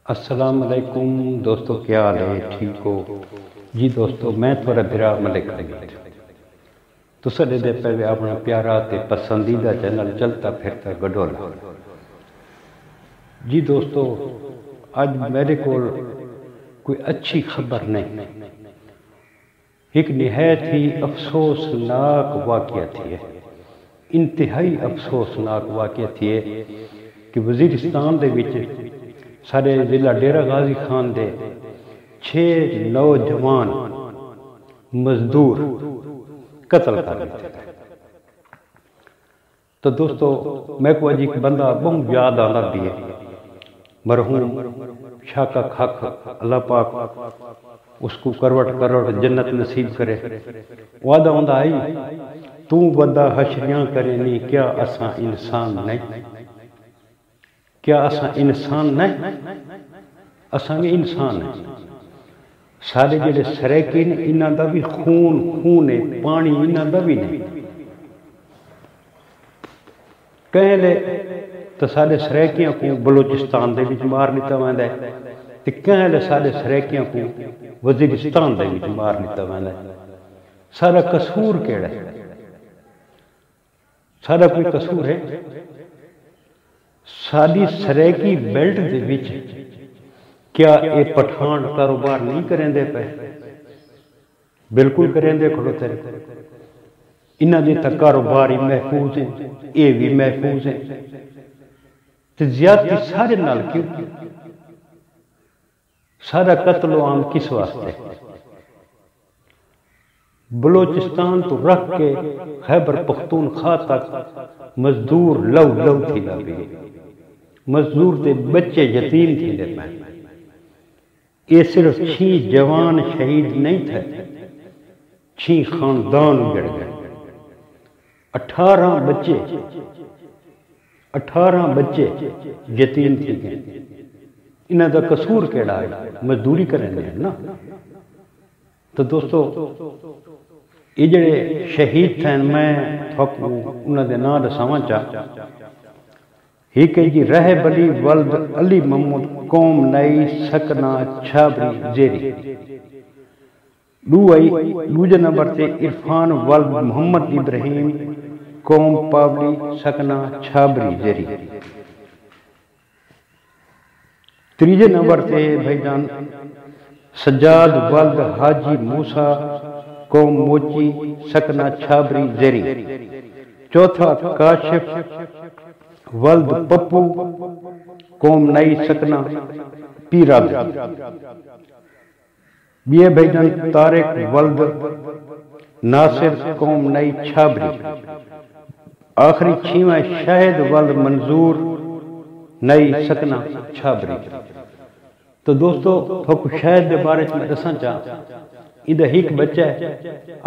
السلام علیکم دوستو، کیا حال ہے؟ ٹھیک ہو جی دوستو؟ میں تھوڑا برا ملک حمید تو سڈے دے پہ اپنا پیارا تے پسندیدہ چینل چلتا پھرتا گڈولا۔ جی دوستو، آج میرے کو کوئی اچھی خبر نہیں، ایک نہایت ہی افسوسناک واقعہ تھی ہے، انتہائی افسوسناک واقعہ تھی ہے کہ وزیرستان دے وچ سارے ضلع ڈیرہ غازی خان دے 6 نوجوان مزدور قتل کر دیتے ہیں۔ تو دوستو، میں کو اج ایک بندہ بہت یاد آنا بھی ہے، مرحوم شاکا کھاک، اللہ پاک اس کو کروڑ جنت نصیب کرے۔ وعدہ ہوندا آئی تو بندہ حشریاں کرے نہیں، کیا اساں انسان نہیں؟ کیا اساں انسان نہیں؟ اساں بھی انسان ہیں۔ سارے جڑے سریقین انہاں دا بھی خون ہے، پانی انہاں دا بھی نہیں۔ کہیں لے تو سارے سریقیاں کو بلوچستان دے وچ مار لیتا ویندا ہے، تے کہیں لے سارے سریقیاں کو وزیرستان دے وچ مار لیتا ویندا ہے۔ سارا قصور کیڑا ہے؟ سارا کوئی قصور ہے؟ ساری سریکی بیلٹ دے وچ کیا اے پٹھان کاروبار نہیں کریں دے پہ؟ بالکل کریں دے کھڑوتے رہے۔ انہاں دے تک کاروبار ہی محفوظ ہیں، اے بھی محفوظ ہیں، تے زیادتی سارے نال کیوں؟ سارا قتل و عام کس واسطے؟ بلوچستان تو رکھ کے خیبر پختونخوا تک مزدور لو تھی لگے، مزدور تے بچے یتیم تھی لے پائیں۔ یہ صرف 6 جوان شہید نہیں تھے، 6 خاندان گڑ گئے، 18 بچے یتیم تھی گئے۔ انہاں دا قصور کیڑا ہے؟ مزدوری کریں گے نا۔ تو دوستو، یہ جڑے شہید تھے میں انہاں دے نام دساواں چا۔ ایک ہے جی رہب علی ولد علی محمود، قوم نئی سکنہ چھابری زیری۔ دوجے نمبر تے عرفان ولد محمد ابراہیم، قوم پاولی سکنہ چھابری زیری۔ تیجے نمبر تے بھائی جان سجاد ولد حاجی موسیٰ، قوم موچی سکنہ چھابری زیری۔ چوتھا کاشف ولد پپو، قوم نئی سکنہ پیرا۔ یہ بھائی جان طارق ولد ناصر، قوم نئی چھابری۔ آخری 6واں شاہد ولد منظور، نئی سکنہ چھابری۔ تو دوستو، تھوک شاہد دے بارے میں دساں چاہ، ادھا ایک بچہ ہے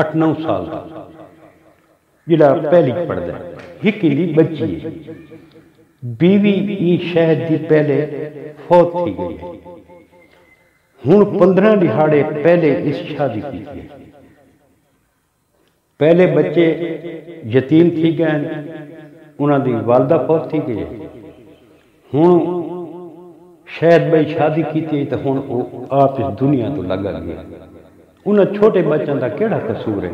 8-9 سال کا، جڑا پہلی پڑھ دے، ایک ہی بچی ہے۔ بیوی ای شاہد دی پہلے فوت تھی گئی ہے، ہن 15 دہاڑے پہلے اس شادی کی تھی۔ پہلے بچے یتیم تھی گئے، انہاں دی والدہ فوت تھی گئی ہے۔ ہن شاید بھائی شادی کی تھی تو ہن آپ اس دنیا تو لگا گیا۔ انہاں چھوٹے بچوں دا کیڑا قصور ہے؟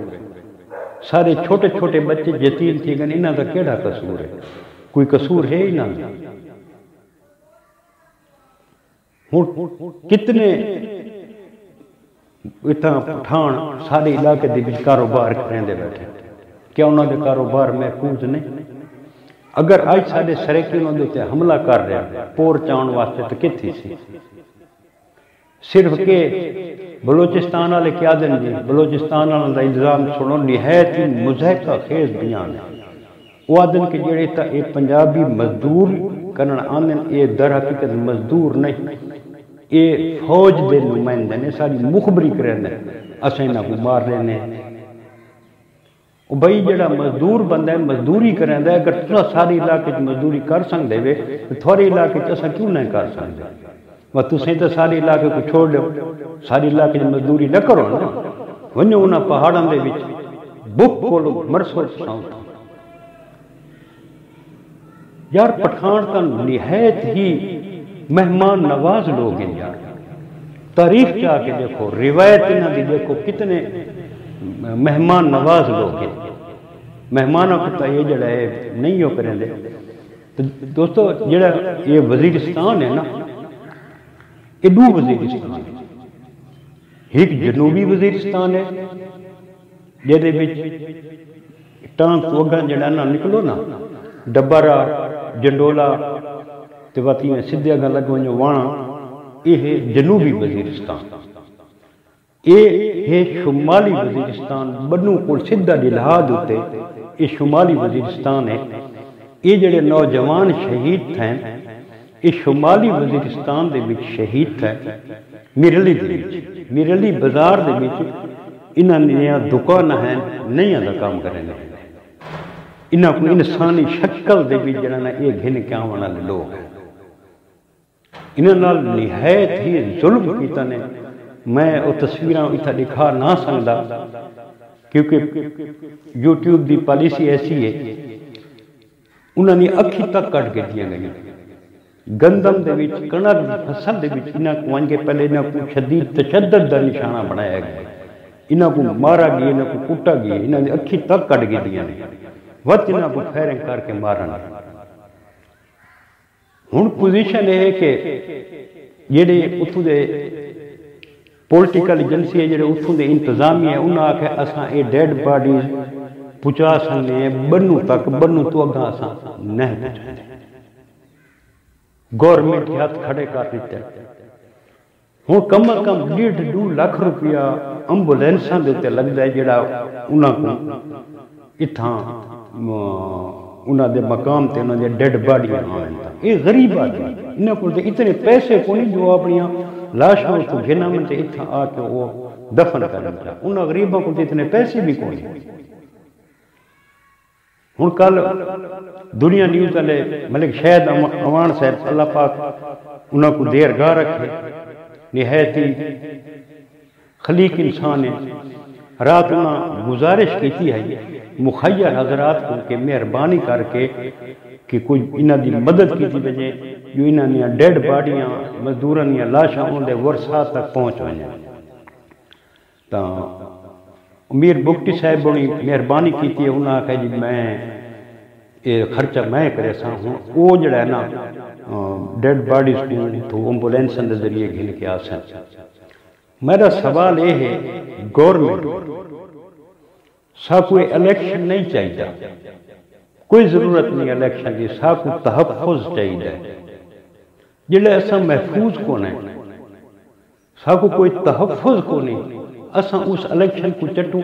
سارے چھوٹے بچے یتیم تھی گئے، انہاں دا کیڑا قصور ہے؟ کوئی قصور ہے ہی نہ۔ کتنے اتنا پٹھان سارے علاقے دے وچ کاروبار کریں دے بیٹھے، کیا انہاں دے کاروبار محفوظ نہیں؟ اگر آج سارے سریقی انہاں دے تے حملہ کر رہے پور چاؤن واسطے تو کتھی سی؟ صرف کہ بلوچستان والے کیا دن جی، بلوچستان والوں دا الزام سنو، نہایت ہی مضحکہ خیز بیان ہے۔ وہ آدن کہ جڑے تا اے پنجابی مزدور کرن آندن، اے در حقیقت مزدور نہیں، اے فوج دے نمائندے نے، ساری مخبری کرنے اسیں نہ کو مار رہے ہیں۔ بھائی جڑا مزدور بندہ ہے، مزدوری کرنے ہے، اگر تسا ساری علاقے مزدوری کر سکتے ہوئے تو تھوڑے علاقے اساں کیوں نہیں کر سکتے؟ وہ تسیں تو ساری علاقے کو چھوڑ دو، ساری علاقے مزدوری نہ کرو نا، ونجو انہاں پہاڑاں دے وچ بک کولو مرسو ساؤں۔ یار پٹھان کا نہایت ہی مہمان نواز لوگ ہیں یار، تاریخ چاہ کے دیکھو، روایت انہوں دی دیکھو، کتنے مہمان نواز لوگ ہیں۔ مہمانوں کو تو یہ جڑا ہے نہیں ہو کریں دے۔ تو دوستو جڑا یہ وزیرستان ہے نا، یہ دو وزیرستان ہے، ایک جنوبی وزیرستان ہے جہدے وچ ٹانک تو اگاں جڑا نا نکلو نا، ڈبارا جنڈولا تے واتی میں سدھے اگاں لگو جو وانا، یہ ہے جنوبی وزیرستان۔ یہ ہے شمالی وزیرستان، بنو کو سدھا جلہاد ہوتے یہ شمالی وزیرستان ہے۔ یہ جڑے نوجوان شہید تھے یہ شمالی وزیرستان دے وچ شہید تھے، میرلی دے وچ، میرلی بازار دے وچ انہاں نے دکان ہیں نہیں دا کام کریں گے، انہاں کو انسانی شکل دے وچ جڑا نا یہ گھن کے آون والے لوگ ہیں، انہاں نال نہایت ہی ظلم کیتا نے۔ میں وہ تصویراں اتھا دکھا نہ سکدا کیونکہ یوٹیوب دی پالیسی ایسی ہے، انہاں نے اکھی تک کٹ کے دیا گئی۔ گندم دے وچ کنک دی فصل دے وچ انہاں کو آن کے پہلے انہاں کو شدید تشدد دا نشانہ بنایا گیا، انہاں کو مارا گیا، انہاں کو کٹا گیا، انہاں نے اکھی تک کٹ کے دیا نے، وقت انہاں کو فائرنگ کر کے مارنا۔ ہن پوزیشن ہے کہ جڑے اتھوں دے پولیٹیکل ایجنسی ہے، جڑے اتھوں دے انتظامی ہے، انہاں آکھے اساں اے ڈیڈ باڈیز پہنچا سکتے ہیں بنو تک، بنو تو اگاں اساں نہیں پہنچا۔ گورنمنٹ ہاتھ کھڑے کر دیتے ہوں، کم از کم 1.5-2 لاکھ روپیہ ایمبولینساں دیتے لگتا ہے جڑا انہاں کو اتھاں انہاں دے مقام تے انہاں دے ڈیڈ باڈی آن۔ یہ غریب آدمی، انہاں کو اتنے پیسے کو نہیں جو اپنی لاشاں تو گھنا من تے اتھاں آ کے وہ دفن کرنا چاہتا، انہاں غریبوں کو اتنے پیسے بھی کو نہیں۔ ہوں کل دنیا نیوز والے ملک شہید اوان صاحب اللہ پاک انہوں کو دیر گاہ رکھے، نہایت ہی خلیق انسان ہے۔ رات انہوں گزارش کیتی ہے مخیر حضرات کو کہ مہربانی کر کے کہ کوئی انہوں دی مدد کیتی بجے جو انہوں نے ڈیڈ باڈیاں مزدوراں دیا لاشاں ان دے ورثاء تک پہنچ وجے۔ تو امیر بگٹی صاحب بڑی مہربانی کیتی ہے، انہوں نے کہا جی میں یہ خرچہ میں کرے سا ہوں، وہ جڑا ہے نا ڈیڈ باڈیز کو ایمبولینسن دے ذریعے گھن کے آسن۔ میرا سوال یہ ہے گورنمنٹ سا کوئی الیکشن نہیں چاہیے، کوئی ضرورت نہیں الیکشن کی، سا کو تحفظ چاہیے جڑے ایسا محفوظ کون ہے، سا کو کوئی تحفظ کو نہیں، اساں اس الیکشن کو چٹو،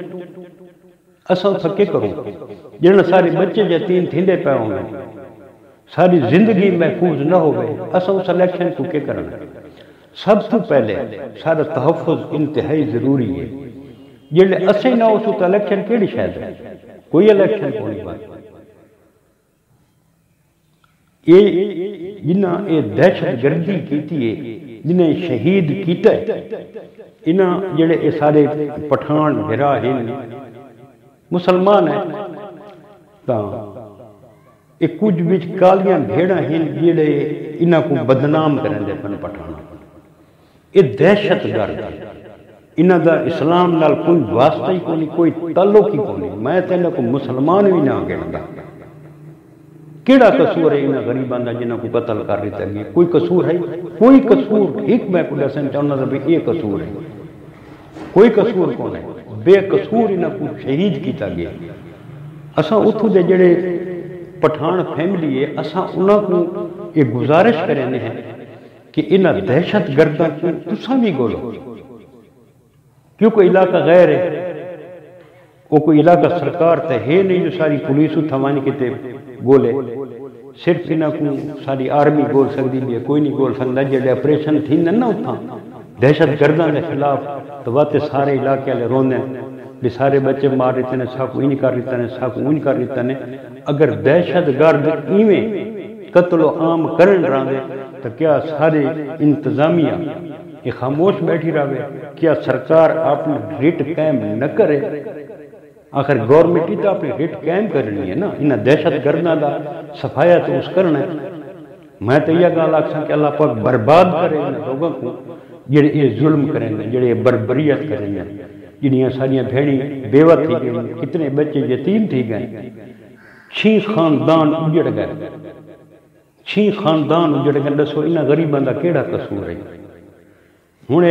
اساں اسا کیا کروں؟ جنہاں سارے بچے یتیم تھیندے پہ ہوں گے، ساری زندگی محفوظ نہ ہو گئے، اساں اس الیکشن کو کیا کرنا؟ سب تو پہلے سارا تحفظ انتہائی ضروری ہے۔ جنہے اسے نہ ہو تو الیکشن کیڑی شاید ہے؟ کوئی الیکشن کو نہیں بات۔ یہ جنہاں یہ دہشت گردی کیتی ہے، جنہیں شہید کیتا ہے، انہاں جڑے سارے پٹھان بھرا ہیں مسلمان ہیں، یہ کچھ بچ کالیاں بھیڑا ہیں جڑے انہاں کو بدنام کریں دے پن پٹھان۔ یہ دہشت گرد ہے، انہاں دا اسلام نال کوئی واسطہ ہی کوئی، کوئی تعلق ہی کوئی۔ میں تے انہاں کو مسلمان بھی نہ گندا۔ کیڑا قصور ہے انہاں غریباں دا جنہاں کو قتل کر دیتا گیا؟ کوئی قصور ہے؟ کوئی قصور ایک میں کو دسن چاہنا تھا بھی یہ قصور ہے، کوئی قصور کون ہے؟ بے قصور انہاں کو شہید کیتا گیا۔ اساں اتھوں دے جڑے پٹھان فیملی ہے، اساں انہاں کو یہ گزارش کریں ہیں کہ انہاں دہشت گرداں کو تساں بھی گولو، کیوں کوئی علاقہ غیر ہے، وہ کوئی علاقہ سرکار تے ہے نہیں جو ساری پولیس اتھوانی کتے گولے، صرف انہاں کو ساری آرمی گول سکتی بھی ہے، کوئی نہیں گول سکتا۔ جڑے آپریشن تھی نا اتھاں دہشت گرداں کے خلاف تو واتے سارے علاقے والے روندے بھی سارے بچے مار دیتے ہیں، سا کو این کر دیتا ہے، سا کو این کر دیتا ہے۔ اگر دہشت گرد ایویں قتل و عام کرن رہے تو کیا سارے انتظامیہ یہ خاموش بیٹھی رہے؟ کیا سرکار اپنی ریٹ قائم نہ کرے؟ آخر گورنمنٹ ہی تو اپنی ریٹ قائم کرنی ہے نا، انہاں دہشت گرداں دا صفایا تو اس کرنا ہے۔ میں تو یہ گل آخساں کہ اللہ پاک برباد کرے ان لوگوں کو جڑے یہ ظلم کریں گے، جڑے بربریت کریں گے، جنیاں ساریاں بھیڑی بیوہ تھی گئیں، کتنے بچے یتیم تھی گئے، 6 خاندان اجڑ گئے، 6 خاندان اجڑ گئے۔ دسو انہاں غریباں دا کیڑا قصور ہے؟ ہن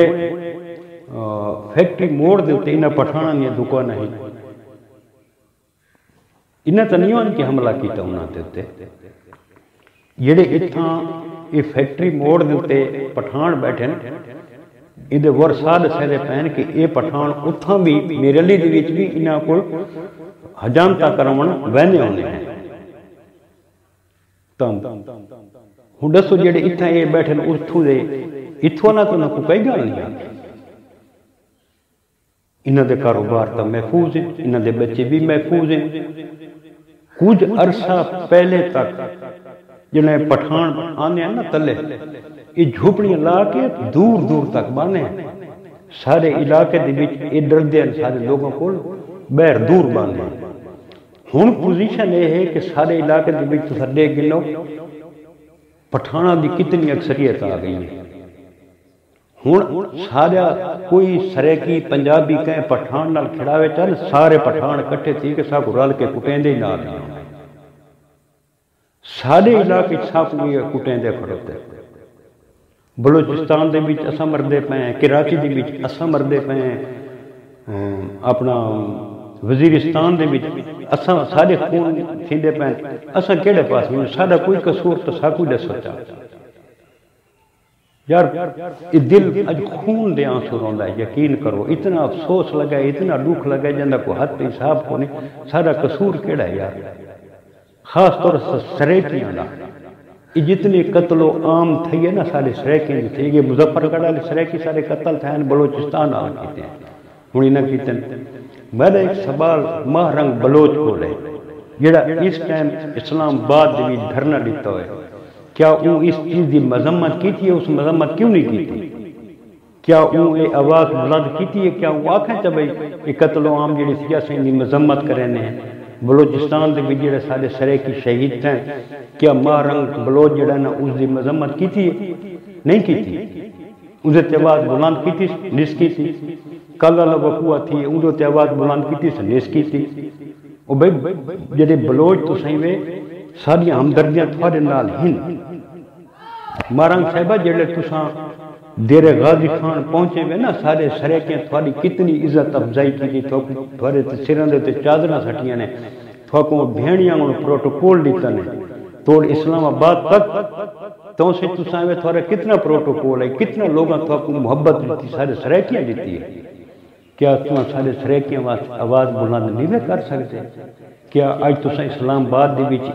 فیکٹری موڑ دے تے انہاں پٹھاناں دی دکاناں ہیں، انہاں تے نہیں ہونے کہ حملہ کیتا انہاں دے تے، جڑے اتھاں یہ فیکٹری موڑ دے تے پٹھان بیٹھے نا، یہ ورساد سہدے پہن کہ یہ پٹھان اتھاں بھی میرے لی دے وچ بھی انہاں کو حجامتا کرون وہنے ہونے ہیں۔ ہن دسو جڑے اتھاں یہ بیٹھے اتھوں دے اتھوں نہ تو نہ کوئی کئی گل نہیں آتی، انہاں دے کاروبار تو محفوظ ہیں، انہاں دے بچے بھی محفوظ ہیں۔ کچھ عرصہ پہلے تک جنہیں پٹھان آنے ہیں نا تلے، یہ جھوپڑیاں لا کے دور دور تک بانے ہیں، سارے علاقے دے وچ یہ ڈردے ہیں، سارے لوگوں کو بہر دور بانے ہیں۔ ہن پوزیشن یہ ہے کہ سارے علاقے دے وچ سڈے گنو پٹھاناں دی کتنی اکثریت آ گئی ہے۔ ہن سارا کوئی سریکی پنجابی کہیں پٹھان نال کھڑاوے چل، سارے پٹھان کٹھے تھی کہ سب رل کے کٹیندے ہی نال ہیں، سارے علاقے سب کٹیندے کھڑوتے۔ بلوچستان دے وچ اساں مردے پے ہیں، کراچی دے وچ اساں مردے پے ہیں، اپنا وزیرستان دے وچ اساں سارے خون تھیندے پے ہیں، اساں کیڑے پاس میں ساڈا کوئی قصور تو سا کوئی دسو چا یار، یہ دل اج خون دے آنسو روندا ہے، یقین کرو، اتنا افسوس لگا ہے، اتنا دکھ لگا ہے جندا کو حد حساب کو نہیں، سارا قصور کیڑا ہے یار؟ خاص طور سے سریکیاں دا یہ جتنے قتل و عام تھے نا سارے سریکیاں دی تھے، یہ مظفر گڑھ والے سریکی سارے قتل تھے بلوچستان آ کیتے ہیں۔ ہن انہاں کیتے میرا ایک سوال ماہ رنگ بلوچ کو لے جڑا اس ٹائم اسلام آباد دے وچ دھرنا دیتا ہوئے، کیا وہ اس چیز دی مذمت کی تھی؟ اس مذمت کیوں نہیں کی تھی؟ کیا وہ یہ آواز بلند کی تھی؟ کیا وہ آکھیں چا بھئی یہ قتل و عام جڑی سیاسی دی مذمت کرنے ہیں؟ بلوچستان دے وچ جڑے سارے سریکی شہید تھے، کیا ماہ رنگ بلوچ جڑا نا اس دی مذمت کی تھی؟ نہیں کی تھی۔ اس تے آواز بلند کی تھی؟ نس کی تھی۔ کل والا وقوع تھی ان تے آواز بلند کی تھی؟ نس کی تھی۔ او بھئی جڑے بلوچ تو صحیح وے ساری ہمدردیاں تھوڑے نال ہن۔ مارنگ صاحبہ جڑے تساں دیر غازی خان پہنچے ہوئے نا، سارے سریکیاں تھوڑی کتنی عزت افزائی کی تھی، تھوڑے سروں دے تے چادراں سٹیاں نے، تھوڑے بھیڑیاں کو پروٹوکول دیتا نے، توڑ اسلام آباد تک تو سے تساں میں تھوڑا کتنا پروٹوکول ہے، کتنا لوگاں تھوڑے محبت دیتی، سارے سریکیاں دیتی ہے۔ کیا تم سارے سریکیاں آواز بلند نہیں کر سکتے؟ کیا آج تساں اسلام آباد دے وچ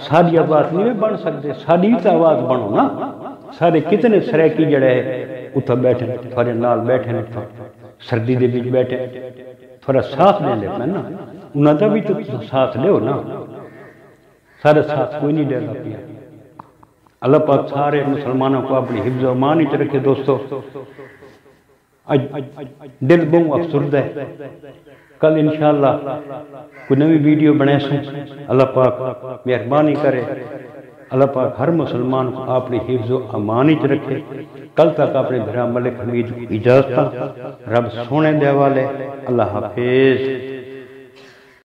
ساری آواز نہیں بن سکتے؟ ساری تو آواز بنو نا۔ سارے کتنے سریکی جڑے اتھا بیٹھے تھوڑے نال بیٹھے سردی دے وچ بیٹھے تھوڑا ساتھ لے لے نا، انہاں دا بھی تو ساتھ لیو نا، سارے ساتھ کوئی نہیں دے گا پیا۔ اللہ پاک سارے مسلمانوں کو اپنی حفظ و امان وچ رکھے۔ دوستو دل بہت افسردہ ہے، کل انشاءاللہ کوئی نوی ویڈیو بنے سوں، اللہ پاک مہربانی کرے، اللہ پاک ہر مسلمان کو اپنی حفظ و امان وچ رکھے۔ کل تک اپنے بھرا ملک حمید اجازت، رب سونے دے حوالے، اللہ حافظ۔